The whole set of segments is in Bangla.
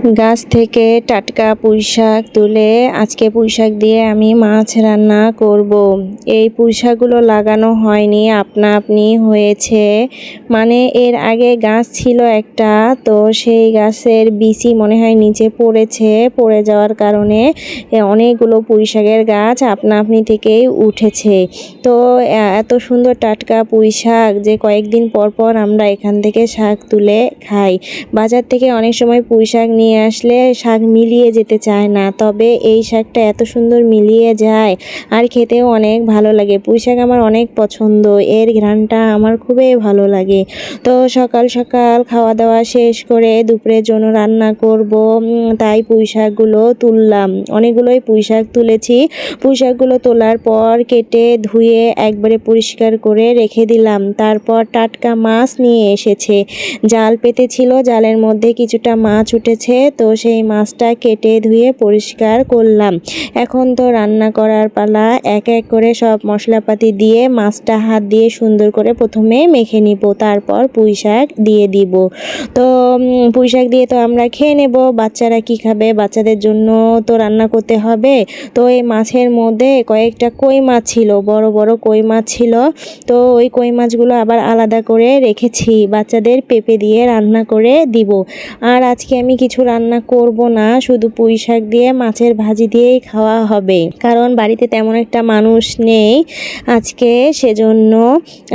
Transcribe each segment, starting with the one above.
গাছ থেকে টাটকা পুঁইশাক তুলে আজকে পুঁইশাক দিয়ে আমি মাছ রান্না করব। এই পুঁইশাকগুলো লাগানো হয়নি, আপনা আপনি হয়েছে। মানে এর আগে গাছ ছিল একটা, তো সেই গাছের বিচি মনে হয় নিচে পড়েছে, পড়ে যাওয়ার কারণে অনেকগুলো পুঁইশাকের গাছ আপনা আপনি থেকেই উঠেছে। তো এত সুন্দর টাটকা পুঁইশাক যে কয়েকদিন পর পর আমরা এখান থেকে শাক তুলে খাই। বাজার থেকে অনেক সময় পুঁইশাক নিয়ে আসলে শাক মিলিয়ে যেতে চায় না, তবে এই শাকটা এত সুন্দর মিলিয়ে যায় আর খেতেও অনেক ভালো লাগে। পুঁইশাক আমার অনেক পছন্দ, এর ঘ্রাণটা আমার খুবই ভালো লাগে। তো সকাল সকাল খাওয়া দাওয়া শেষ করে দুপুরের জন্য রান্না করব, তাই পুঁইশাকগুলো তুললাম। অনেকগুলোই পুঁইশাক তুলেছি। পুঁইশাকগুলো তোলার পর কেটে ধুয়ে একবারে পরিষ্কার করে রেখে দিলাম। তারপর টাটকা মাছ নিয়ে এসেছে, জাল পেতেছিল, জালের মধ্যে কিছুটা মাছ উঠেছে, তো সেই মাছটা কেটে ধুয়ে পরিষ্কার করলাম। এখন তো রান্না করার পালা। এক এক করে সব মশলাপাতি দিয়ে মাছটা হাত দিয়ে সুন্দর করে প্রথমে মেখে নিব, তারপর পুঁইশাক দিয়ে দিব। তো পুঁইশাক দিয়ে তো আমরা খেয়ে নেব, বাচ্চারা কি খাবে, বাচ্চাদের জন্য তো রান্না করতে হবে। তো এই মাছের মধ্যে কয়েকটা কই মাছ ছিল, বড় বড় কই মাছ ছিল। তো ওই কই মাছগুলো আবার আলাদা করে রেখেছি, বাচ্চাদের পেঁপে দিয়ে রান্না করে দিব। আর আজকে আমি কিছু রান্না করব না, শুধু পুঁইশাক দিয়ে মাছের ভাজি দিয়েই খাওয়া হবে, কারণ বাড়িতে তেমন একটা মানুষ নেই আজকে, সেজন্য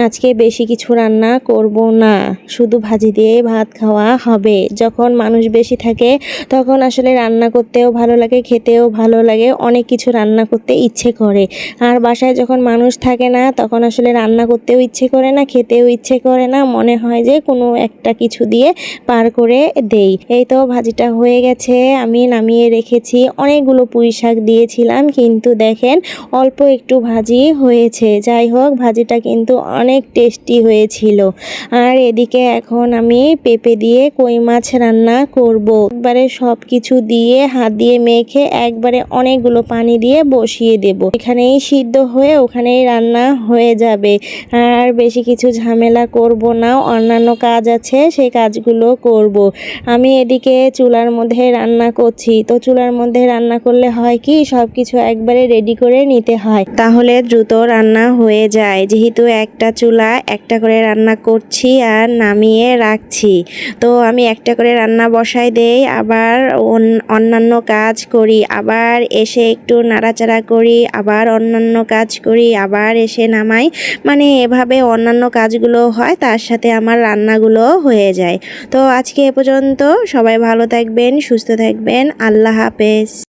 আজকে বেশি কিছু রান্না করব না, শুধু ভাজি দিয়েই ভাত খাওয়া হবে। যখন মানুষ বেশি থাকে তখন আসলে রান্না করতেও ভালো লাগে, খেতেও ভালো লাগে, অনেক কিছু রান্না করতে ইচ্ছে করে। আর বাসায় যখন মানুষ থাকে না তখন আসলে রান্না করতেও ইচ্ছে করে না, খেতেও ইচ্ছে করে না, মনে হয় যে কোনো একটা কিছু দিয়ে পার করে দেই। এই তো ভাজিটা হয়ে গেছে, আমি নামিয়ে রেখেছি। অনেকগুলো পুঁইশাক দিয়েছিলাম, কিন্তু দেখেন অল্প একটু ভাজি হয়েছে। যাই হোক, ভাজিটা কিন্তু অনেক টেস্টি হয়েছিল। আর এদিকে এখন আমি পেঁপে দিয়ে কই মাছ রান্না করব। একবারে সব কিছু দিয়ে হাত দিয়ে মেখে একবারে অনেকগুলো পানি দিয়ে বসিয়ে দেব, এখানেই সিদ্ধ হয়ে ওখানেই রান্না হয়ে যাবে। আর বেশি কিছু ঝামেলা করব না, অন্যান্য কাজ আছে সেই কাজগুলো করব। আমি এদিকে চুলার মধ্যে রান্না করছি। তো চুলার মধ্যে রান্না করলে হয় কি, সব কিছু একবারে রেডি করে নিতে হয়, তাহলে দ্রুত রান্না হয়ে যায়। যেহেতু একটা চুলা একটা করে রান্না করছি আর নামিয়ে রাখছি, তো আমি একটা করে রান্না বসাই দেই, আবার অন্যান্য কাজ করি, আবার এসে একটু নাড়াচাড়া করি, আবার অন্যান্য কাজ করি, আবার এসে নামাই। মানে এভাবে অন্যান্য কাজগুলো হয়, তার সাথে আমার রান্নাগুলো হয়ে যায়। তো আজকে এ পর্যন্ত, সবাই ভালো থাকবেন, সুস্থ থাকবেন, আল্লাহ হাফেজ।